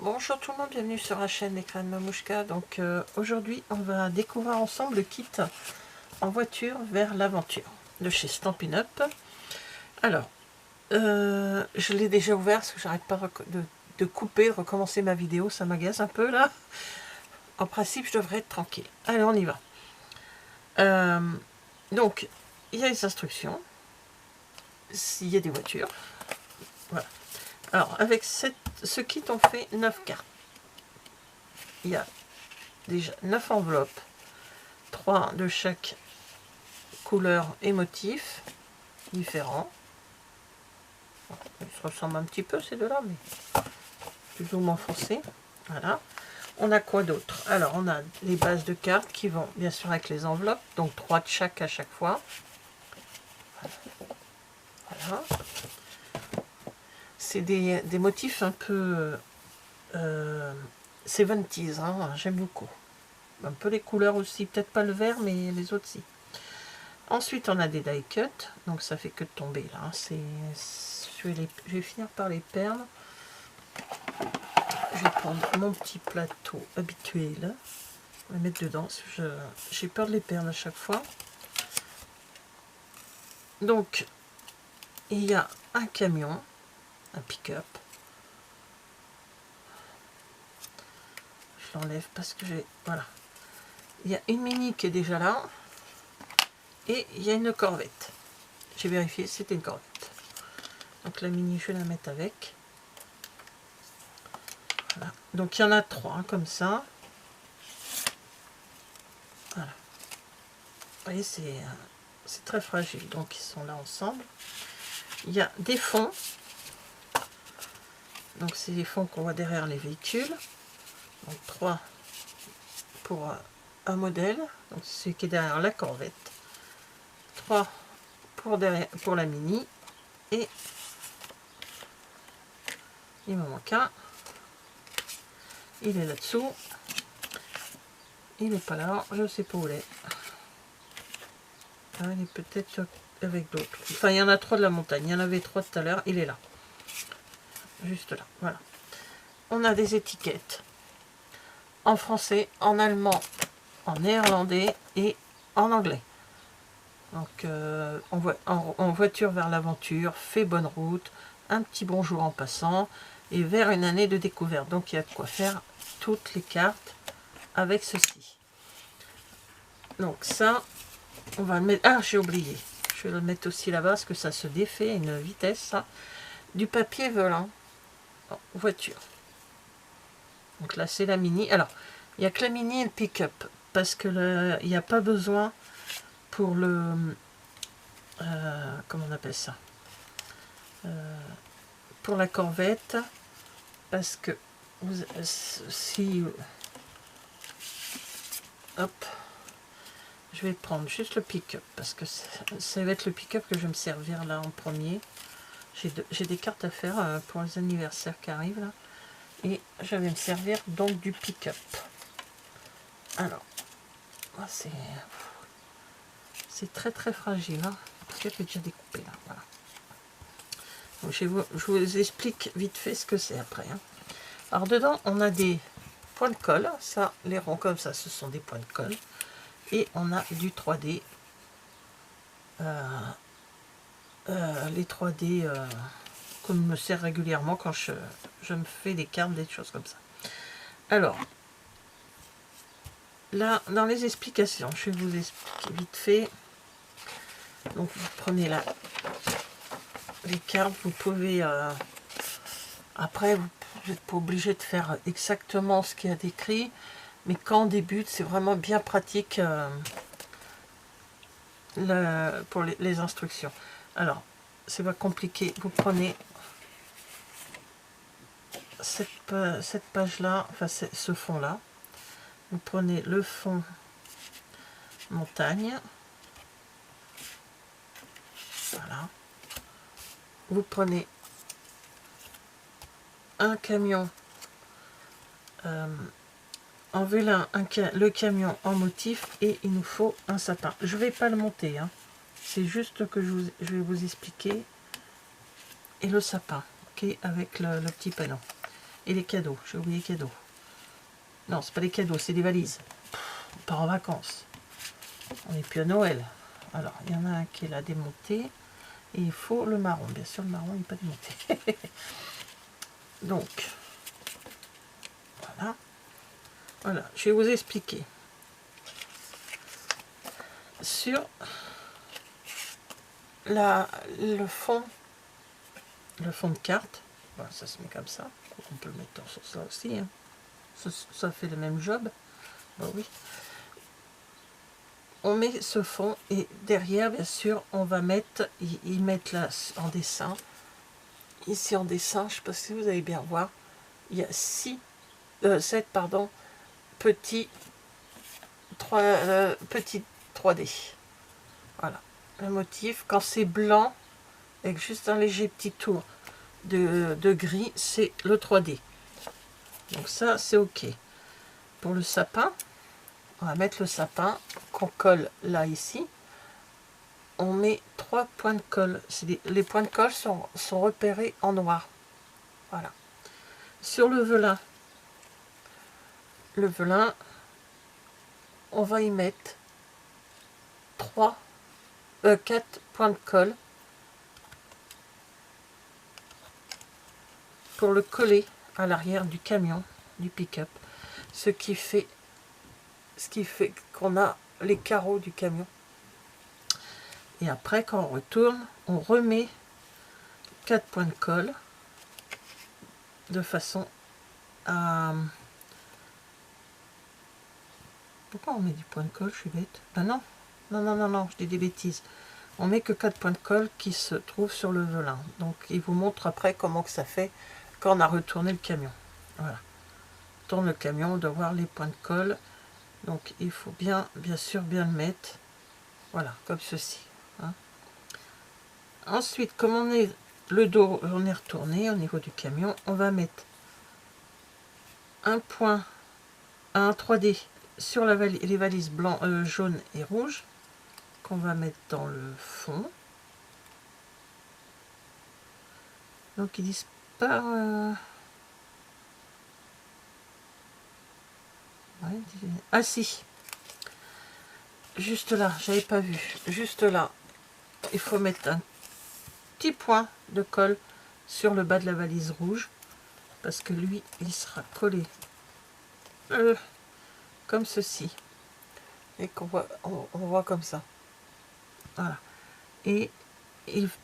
Bonjour tout le monde, bienvenue sur la chaîne Écran de Mamouchka. Donc aujourd'hui on va découvrir ensemble le kit en voiture vers l'aventure de chez Stampin' Up. Alors je l'ai déjà ouvert parce que j'arrête pas de couper, de recommencer ma vidéo, ça m'agace un peu là. En principe je devrais être tranquille. Allez, on y va. Donc il y a les instructions, s'il y a des voitures. Voilà. Alors avec ce kit on fait 9 cartes. Il y a déjà 9 enveloppes, 3 de chaque couleur et motif différents. Ils se ressemblent un petit peu ces deux-là, mais plus ou moins foncés. Voilà. On a quoi d'autre? Alors on a les bases de cartes qui vont bien sûr avec les enveloppes, donc 3 de chaque à chaque fois. Voilà. C'est des motifs un peu 70s, hein, j'aime beaucoup. Un peu les couleurs aussi, peut-être pas le vert, mais les autres si. Ensuite, on a des die cut, donc ça fait que de tomber là. Je vais finir par les perles. Je vais prendre mon petit plateau habituel. Je vais mettre dedans. J'ai peur de les perdre à chaque fois. Donc, il y a un camion, un pick-up. Je l'enlève parce que j'ai... Voilà. Il y a une mini qui est déjà là. Et il y a une corvette. J'ai vérifié, c'était une corvette. Donc la mini, je vais la mettre avec. Voilà. Donc il y en a 3 hein, comme ça. Voilà. Vous voyez, c'est très fragile. Donc ils sont là ensemble. Il y a des fonds. Donc c'est les fonds qu'on voit derrière les véhicules. Donc 3 pour un modèle. Donc c'est celui qui est derrière la corvette. 3 pour la mini. Et il me manque un. Il est là-dessous. Il n'est pas là. Je ne sais pas où il est. Ah, il est peut-être avec d'autres. Enfin, il y en a 3 de la montagne. Il y en avait 3 tout à l'heure. Il est là. Juste là. Voilà. On a des étiquettes en français, en allemand, en néerlandais et en anglais. Donc, en voiture vers l'aventure, fait bonne route, un petit bonjour en passant, et vers une année de découverte. Donc, il y a de quoi faire toutes les cartes avec ceci. Donc, ça, on va le mettre... Ah, j'ai oublié. Je vais le mettre aussi là-bas, parce que ça se défait à une vitesse, ça. Du papier volant, voiture. Donc là, c'est la mini. Alors, il n'y a que la mini et le pick-up, parce que il n'y a pas besoin pour le... comment on appelle ça, pour la corvette, parce que si... Hop, je vais prendre juste le pick-up, parce que ça va être le pick-up que je vais me servir là en premier. J'ai des cartes à faire pour les anniversaires qui arrivent là. Et je vais me servir donc du pick-up. Alors, c'est très très fragile, hein, parce qu'elle est déjà découpée là. Voilà. Donc, je vous explique vite fait ce que c'est après. Hein. Alors dedans, on a des points de colle. Ça, les ronds comme ça, ce sont des points de colle. Et on a du 3D. Les 3D qu'on me sert régulièrement quand je me fais des cartes, des choses comme ça. Alors, là, dans les explications, je vais vous expliquer vite fait. Donc, vous prenez là les cartes, vous pouvez... après, vous n'êtes pas obligé de faire exactement ce qu'il y a décrit, mais quand on débute, c'est vraiment bien pratique pour les instructions. Alors, c'est pas compliqué. Vous prenez cette page-là, enfin ce fond-là. Vous prenez le fond montagne. Voilà. Vous prenez un camion en vélin, le camion en motif, et il nous faut un sapin. Je vais pas le monter, hein. C'est juste que je vais vous expliquer. Et le sapin, ok, avec le petit panneau. Et les cadeaux, j'ai oublié cadeaux. Non, c'est pas les cadeaux, c'est des valises. On part en vacances. On n'est plus à Noël. Alors, il y en a un qui est là démonté. Et il faut le marron. Bien sûr, le marron n'est pas démonté. Donc, voilà. Voilà, je vais vous expliquer. Sur le fond de carte, voilà, ça se met comme ça. On peut le mettre sur ça aussi. Hein. Ça fait le même job. Ben oui. On met ce fond et derrière, bien sûr, on va mettre, ils mettent là en dessin. Ici en dessin, je ne sais pas si vous allez bien voir, il y a 7 pardon, petits 3D. Voilà. Le motif, quand c'est blanc, avec juste un léger petit tour de gris, c'est le 3D. Donc ça, c'est OK. Pour le sapin, on va mettre le sapin qu'on colle là, ici. On met 3 points de colle. Les points de colle sont repérés en noir. Voilà. Sur le velin, on va y mettre 4 points de colle pour le coller à l'arrière du camion, du pick-up. Ce qui fait qu'on a les carreaux du camion. Et après, quand on retourne, on remet 4 points de colle de façon à... Pourquoi on met du point de colle? Je suis bête. Ben non, non, je dis des bêtises. On met que 4 points de colle qui se trouvent sur le velin. Donc, il vous montre après comment que ça fait quand on a retourné le camion. Voilà. On tourne le camion, on doit voir les points de colle. Donc, il faut bien sûr, bien le mettre. Voilà, comme ceci. Hein. Ensuite, comme on est le dos, on est retourné au niveau du camion, on va mettre un point, un 3D sur les valises blanc, jaune et rouge qu'on va mettre dans le fond. Donc ils disent pas... Ouais, ah si, juste là, j'avais pas vu. Juste là, il faut mettre un petit point de colle sur le bas de la valise rouge parce que lui, il sera collé comme ceci et qu'on voit, on voit comme ça. Voilà. Et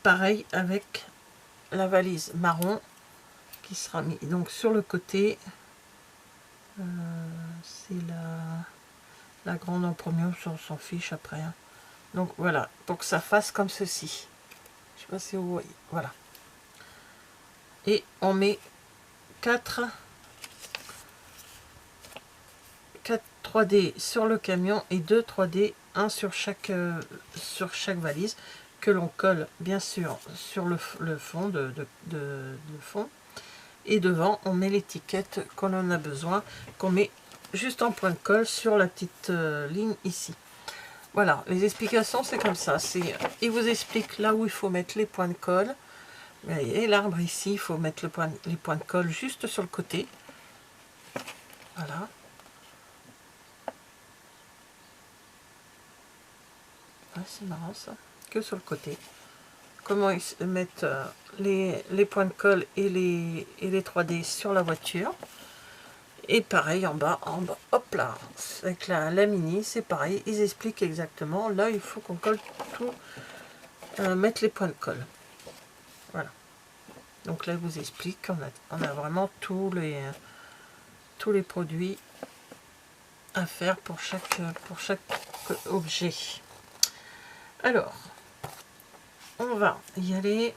pareil avec la valise marron qui sera mis donc sur le côté. C'est la grande en premier, on s'en fiche après. Hein. Donc voilà, pour que ça fasse comme ceci. Je sais pas si vous voyez. Voilà. Et on met 4 3D sur le camion et 2 3D, un sur chaque valise, que l'on colle bien sûr sur le fond le fond. Et devant, on met l'étiquette qu'on en a besoin, qu'on met juste en point de colle sur la petite ligne ici. Voilà, les explications, c'est comme ça. Il vous explique là où il faut mettre les points de colle. Vous voyez, l'arbre ici, il faut mettre les points de colle juste sur le côté. Voilà. Ah, c'est marrant ça. Que sur le côté. Comment ils mettent les points de colle et les 3D sur la voiture. Et pareil en bas, hop là, avec la mini, c'est pareil, ils expliquent exactement. Là, il faut qu'on colle tout, mettre les points de colle. Voilà. Donc là, ils vous expliquent qu'on a vraiment tous les produits à faire pour chaque objet. Alors, on va y aller.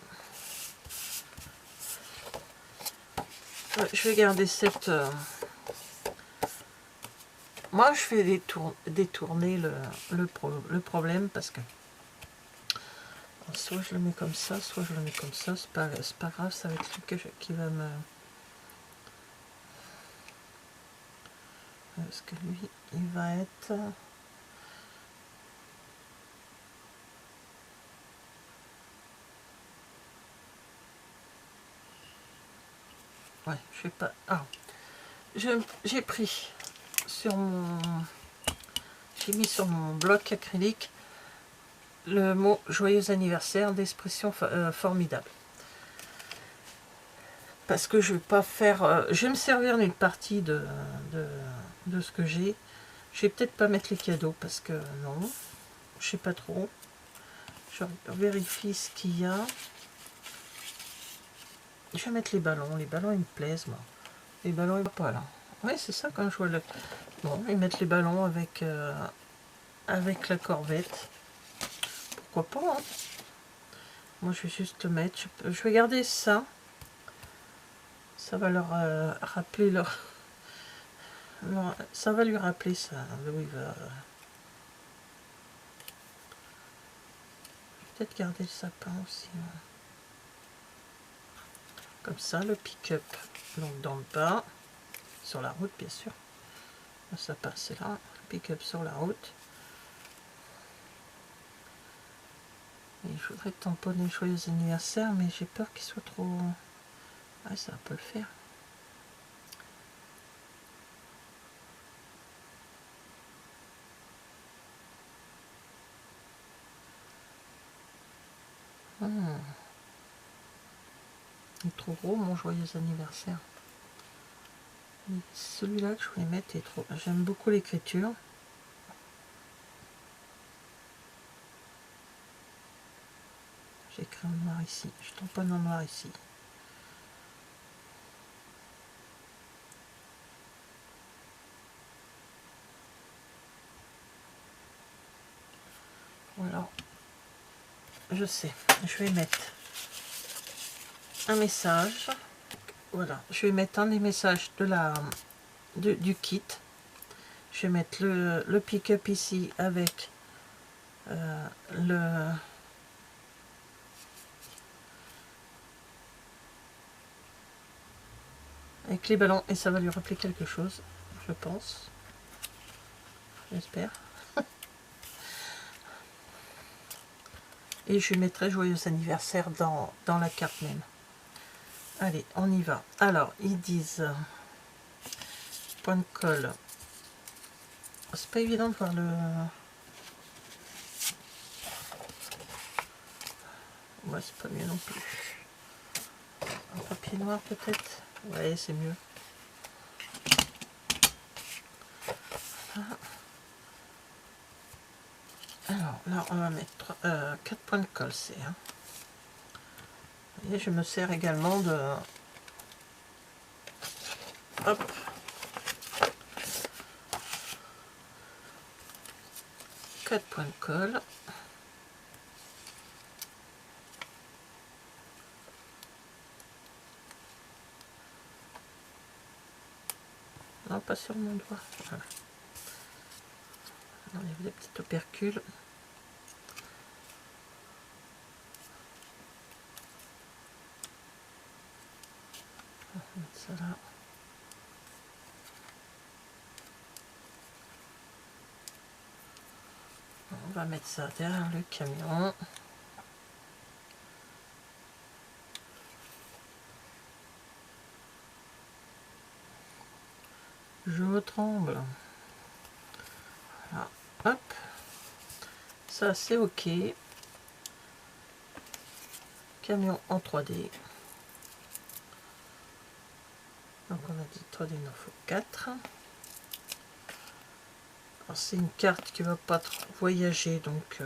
Je vais garder cette... Moi, je fais détourner le problème parce que soit je le mets comme ça, soit je le mets comme ça. C'est pas grave, ça va être lui qui va me... Parce que lui, il va être... Ouais, je sais pas. Ah, j'ai pris sur mon... J'ai mis sur mon bloc acrylique le mot joyeux anniversaire d'expression formidable. Parce que je vais pas faire... je vais me servir d'une partie de ce que j'ai. Je vais peut-être pas mettre les cadeaux parce que non, je sais pas trop. Je vérifie ce qu'il y a. Je vais mettre les ballons. Les ballons, ils me plaisent, moi. Les ballons, ils vont pas là. Ouais, c'est ça quand je vois le... Bon, ils mettent les ballons avec, avec la corvette. Pourquoi pas, hein. Moi, je vais juste le mettre. Je vais garder ça. Ça va leur rappeler leur... Ça va lui rappeler ça, d'où il va... Peut-être garder le sapin aussi. Ouais. Comme ça, le pick-up, donc dans le bas, sur la route, bien sûr. Le sapin, c'est là. Le pick-up sur la route. Et je voudrais tamponner joyeux anniversaire, mais j'ai peur qu'il soit trop... Ouais, ça peut le faire. Il est trop gros, mon joyeux anniversaire. Celui-là que je voulais mettre est trop... J'aime beaucoup l'écriture. J'écris en noir ici. Je tamponne en noir ici. Voilà. Je sais. Je vais mettre un message. Voilà. Je vais mettre un des messages de du kit. Je vais mettre le pick-up ici avec avec les ballons et ça va lui rappeler quelque chose, je pense. J'espère. Et je lui mettrai joyeux anniversaire dans la carte même. Allez, on y va. Alors, ils disent point de colle. C'est pas évident de voir le... Ouais, c'est pas mieux non plus. Un papier noir peut-être. Ouais, c'est mieux. Alors là, on va mettre 4 points de colle. Hein. Et je me sers également de... Hop. Quatre points de colle. Non, pas sur mon doigt. Voilà. On enlève les petits opercules. On va mettre ça là. On va mettre ça derrière le camion. Je tremble. Voilà. Hop. Ça c'est ok. Camion en 3D. Donc on a dit 3D, il en faut 4. Alors c'est une carte qui va pas trop voyager, donc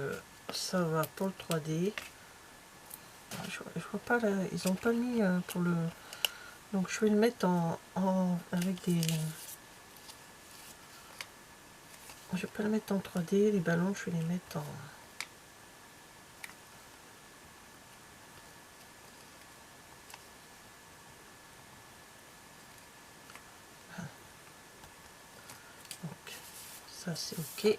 ça va pour le 3D. Je vois pas là, ils ont pas mis pour le... Donc je vais le mettre avec des... Je vais pas le mettre en 3D, les ballons je vais les mettre en... Donc ça c'est ok.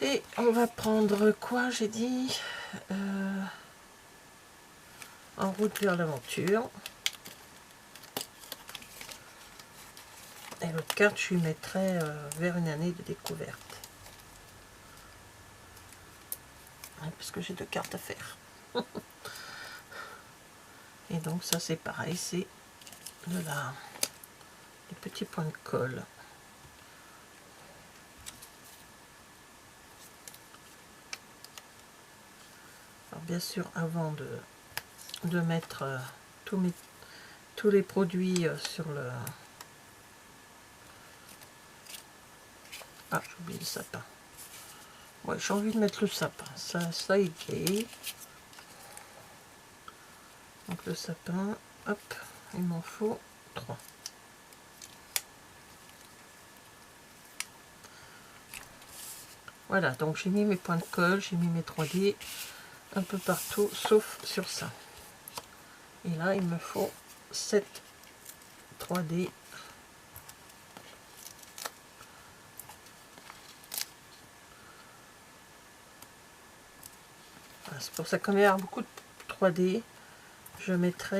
Et on va prendre quoi, j'ai dit en route vers l'aventure. Et l'autre carte, je lui mettrai vers une année de découverte. Et parce que j'ai 2 cartes à faire. Et donc ça c'est pareil, c'est de la des petits points de colle. Alors bien sûr, avant de mettre tous les produits sur le... Ah, j'ai oublié le sapin. Ouais, j'ai envie de mettre le sapin. Ça y est. Donc le sapin, hop, il m'en faut 3. Voilà, donc j'ai mis mes points de colle, j'ai mis mes 3D un peu partout, sauf sur ça. Et là, il me faut 7 3D. Voilà, c'est pour ça que comme il y a beaucoup de 3D, je vais mettre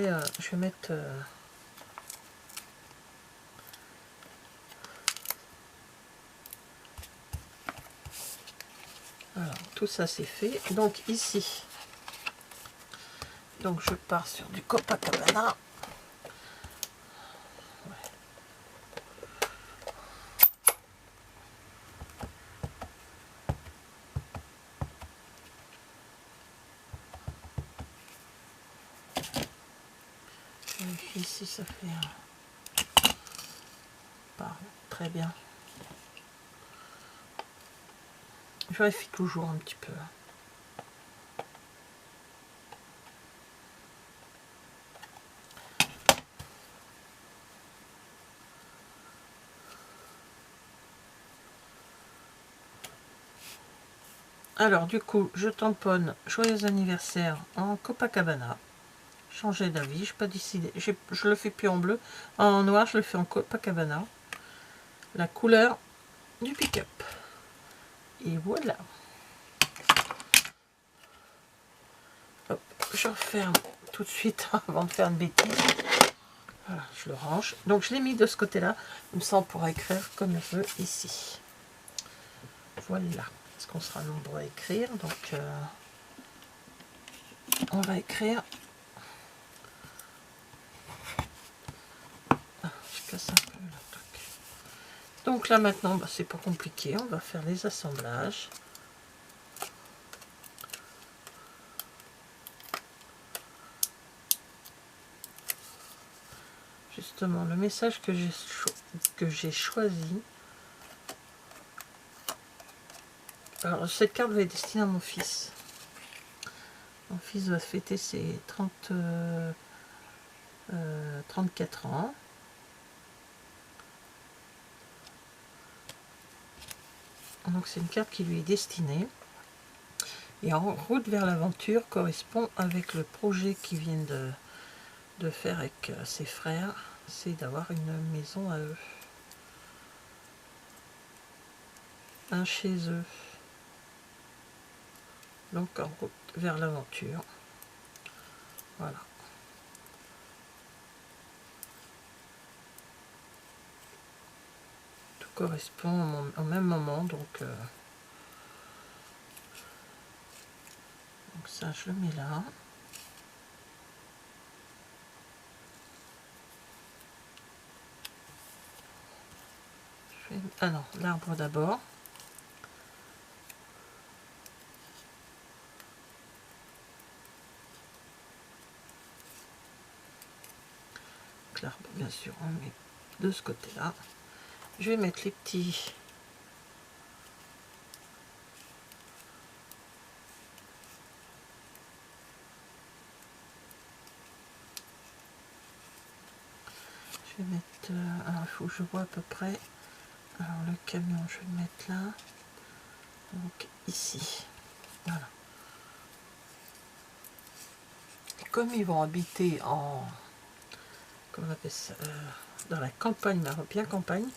alors, tout ça c'est fait. Donc ici, donc je pars sur du Copacabana. Ici ça fait pas très bien. Je vérifie toujours un petit peu. Alors du coup, je tamponne joyeux anniversaire en Copacabana. Changer d'avis, je n'ai pas décidé. Je le fais plus en bleu. En noir, je le fais en Copacabana. La couleur du pick-up. Et voilà. Hop, je referme tout de suite avant de faire une bêtise. Voilà, je le range. Donc je l'ai mis de ce côté-là. Comme ça, on pourra écrire comme on veut ici. Voilà. Parce qu'on sera nombreux à écrire. Donc, on va écrire. Ah, je casse un peu là. Donc là maintenant, bah, c'est pas compliqué. On va faire les assemblages. Justement, le message que j'ai choisi. Alors, cette carte va être destinée à mon fils. Mon fils va fêter ses 34 ans. Donc, c'est une carte qui lui est destinée. Et en route vers l'aventure correspond avec le projet qu'ils viennent de faire avec ses frères. C'est d'avoir une maison à eux. Un chez eux. Donc, en route vers l'aventure. Voilà. Tout correspond au même moment, donc ça je le mets là. Ah non, l'arbre d'abord. L'arbre, bien sûr, on met de ce côté-là. Je vais mettre les petits. Je vais mettre. Alors, il faut que je vois à peu près. Alors, le camion, je vais le mettre là. Donc, ici. Voilà. Et comme ils vont habiter en. Comment on appelle ça dans la campagne, bien campagne.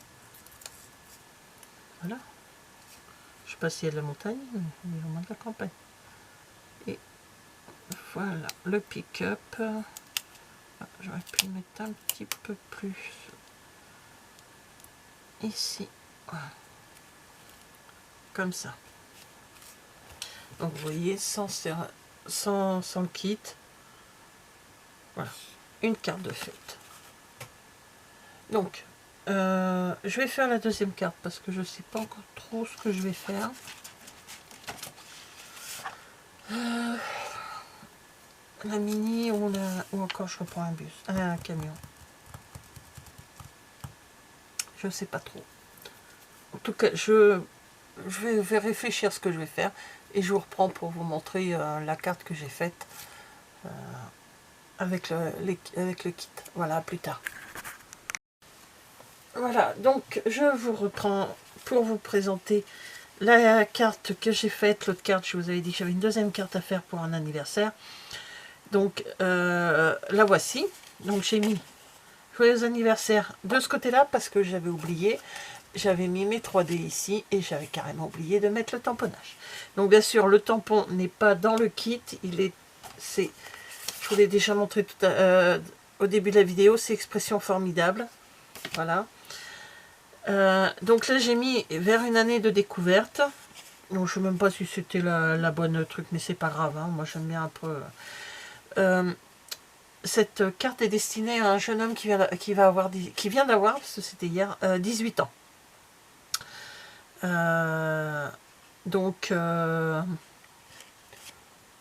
Voilà. Je ne sais pas s'il y a de la montagne, mais vraiment de la campagne. Et voilà, le pick-up. J'aurais pu le mettre un petit peu plus ici. Voilà. Comme ça. Donc vous voyez, sans le kit, voilà, une carte de fête. Donc, je vais faire la deuxième carte parce que je ne sais pas encore trop ce que je vais faire. La mini ou encore je reprends un bus, un camion. Je ne sais pas trop. En tout cas, je vais réfléchir à ce que je vais faire et je vous reprends pour vous montrer la carte que j'ai faite avec le kit. Voilà, à plus tard. Voilà, donc je vous reprends pour vous présenter la carte que j'ai faite. L'autre carte, je vous avais dit que j'avais une deuxième carte à faire pour un anniversaire. Donc la voici. Donc j'ai mis joyeux anniversaire de ce côté-là parce que j'avais oublié. J'avais mis mes 3D ici et j'avais carrément oublié de mettre le tamponnage. Donc bien sûr, le tampon n'est pas dans le kit. Je vous l'ai déjà montré au début de la vidéo, c'est expression formidable. Voilà. Donc là, j'ai mis vers une année de découverte. Donc je ne sais même pas si c'était la bonne truc, mais c'est pas grave. Hein. Moi, j'aime bien un peu. Cette carte est destinée à un jeune homme qui vient d'avoir, parce que c'était hier, 18 ans. Donc,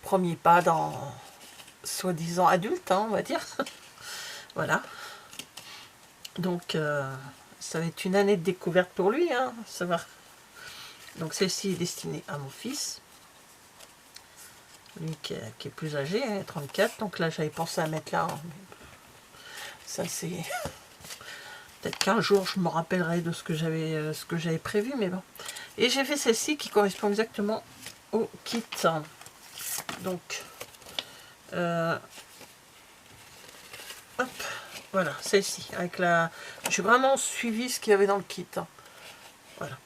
premier pas dans soi-disant adulte, hein, on va dire. Voilà. Donc, ça va être une année de découverte pour lui, hein, ça va. Donc, celle-ci est destinée à mon fils. Lui qui est plus âgé, hein, 34. Donc là, j'avais pensé à mettre là. Hein, ça, c'est... Peut-être qu'un jour, je me rappellerai de ce que j'avais prévu, mais bon. Et j'ai fait celle-ci qui correspond exactement au kit. Donc, hop, voilà, celle-ci. Avec la... J'ai vraiment suivi ce qu'il y avait dans le kit. Voilà.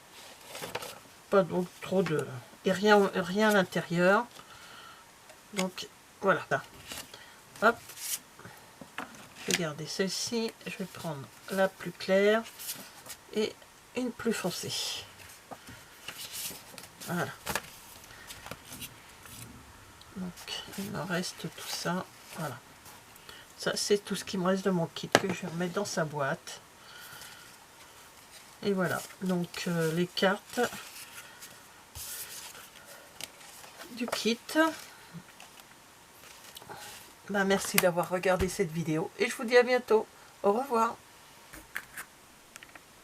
Pas donc trop de... Et rien à l'intérieur. Donc, voilà. Hop. Je vais garder celle-ci. Je vais prendre la plus claire et une plus foncée. Voilà. Donc, il me reste tout ça. Voilà. Ça, c'est tout ce qui me reste de mon kit que je vais remettre dans sa boîte. Et voilà. Donc, les cartes du kit. Ben, merci d'avoir regardé cette vidéo et je vous dis à bientôt. Au revoir.